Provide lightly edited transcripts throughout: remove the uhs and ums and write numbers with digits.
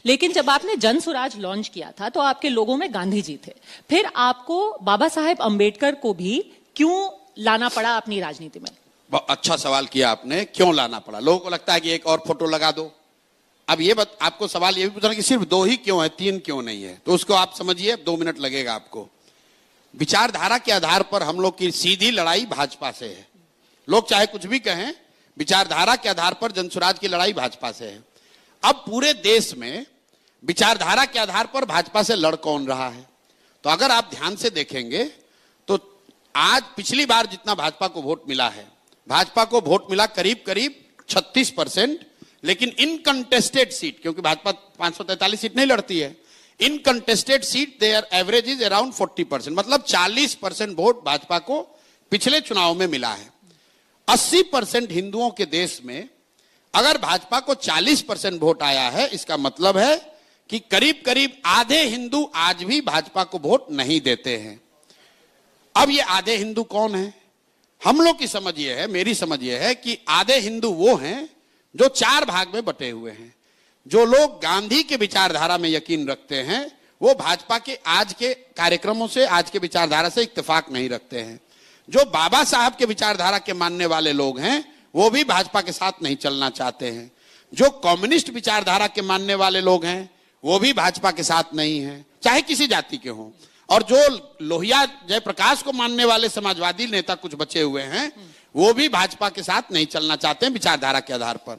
लेकिन जब आपने जन स्वराज लॉन्च किया था तो आपके लोगों में गांधी जी थे, फिर आपको बाबा साहेब अंबेडकर को भी क्यों लाना पड़ा अपनी राजनीति में? बहुत अच्छा सवाल किया आपने, क्यों लाना पड़ा। लोगों को लगता है कि एक और फोटो लगा दो। अब ये आपको सवाल ये भी पूछना कि सिर्फ 2 ही क्यों है, 3 क्यों नहीं है, तो उसको आप समझिए, 2 मिनट लगेगा आपको। विचारधारा के आधार पर हम लोग की सीधी लड़ाई भाजपा से है। लोग चाहे कुछ भी कहें, विचारधारा के आधार पर जनसुराज की लड़ाई भाजपा से है। अब पूरे देश में विचारधारा के आधार पर भाजपा से लड़ कौन रहा है? तो अगर आप ध्यान से देखेंगे तो आज पिछली बार जितना भाजपा को वोट मिला है, भाजपा को वोट मिला करीब करीब 36%, लेकिन इनकंटेस्टेड सीट, क्योंकि भाजपा 543 सीट नहीं लड़ती है, uncontested seat their average is around 40%, मतलब 40% वोट भाजपा को पिछले चुनाव में मिला है। 80% हिंदुओं के देश में अगर भाजपा को 40% वोट आया है, इसका मतलब है कि करीब करीब आधे हिंदू आज भी भाजपा को वोट नहीं देते हैं। अब ये आधे हिंदू कौन है? हम लोग की समझ ये है, मेरी समझ ये है कि आधे हिंदू वो हैं जो 4 भाग में बटे हुए हैं। जो लोग गांधी के विचारधारा में यकीन रखते हैं वो भाजपा के आज के कार्यक्रमों से, आज के विचारधारा से इत्तेफाक नहीं रखते हैं। जो बाबा साहब के विचारधारा के मानने वाले लोग हैं वो भी भाजपा के साथ नहीं चलना चाहते हैं। जो कम्युनिस्ट विचारधारा के मानने वाले लोग हैं वो भी भाजपा के साथ नहीं है, चाहे किसी जाति के हों। और जो लोहिया जयप्रकाश को मानने वाले समाजवादी नेता कुछ बचे हुए हैं वो भी भाजपा के साथ नहीं चलना चाहते हैं विचारधारा के आधार पर।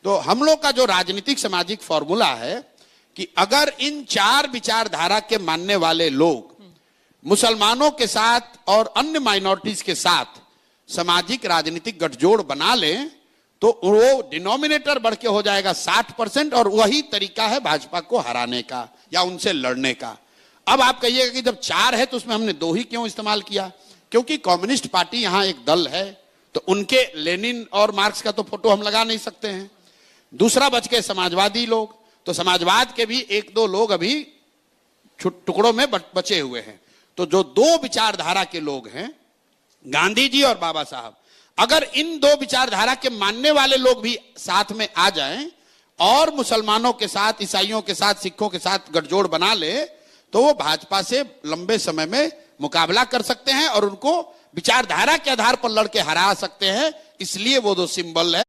तो हम लोग का जो राजनीतिक सामाजिक फॉर्मूला है कि अगर इन 4 विचारधारा के मानने वाले लोग मुसलमानों के साथ और अन्य माइनॉरिटीज के साथ सामाजिक राजनीतिक गठजोड़ बना लें तो वो डिनोमिनेटर बढ़ के हो जाएगा 60%, और वही तरीका है भाजपा को हराने का या उनसे लड़ने का। अब आप कहिएगा कि जब 4 है तो उसमें हमने 2 ही क्यों इस्तेमाल किया? क्योंकि कम्युनिस्ट पार्टी यहां एक दल है तो उनके लेनिन और मार्क्स का तो फोटो हम लगा नहीं सकते हैं। दूसरा बच के समाजवादी लोग, तो समाजवाद के भी 1-2 लोग अभी टुकड़ों में बचे हुए हैं। तो जो 2 विचारधारा के लोग हैं, गांधी जी और बाबा साहब, अगर इन 2 विचारधारा के मानने वाले लोग भी साथ में आ जाएं और मुसलमानों के साथ, ईसाइयों के साथ, सिखों के साथ गठजोड़ बना ले तो वो भाजपा से लंबे समय में मुकाबला कर सकते हैं और उनको विचारधारा के आधार पर लड़के हरा सकते हैं। इसलिए वो 2 सिंबल है।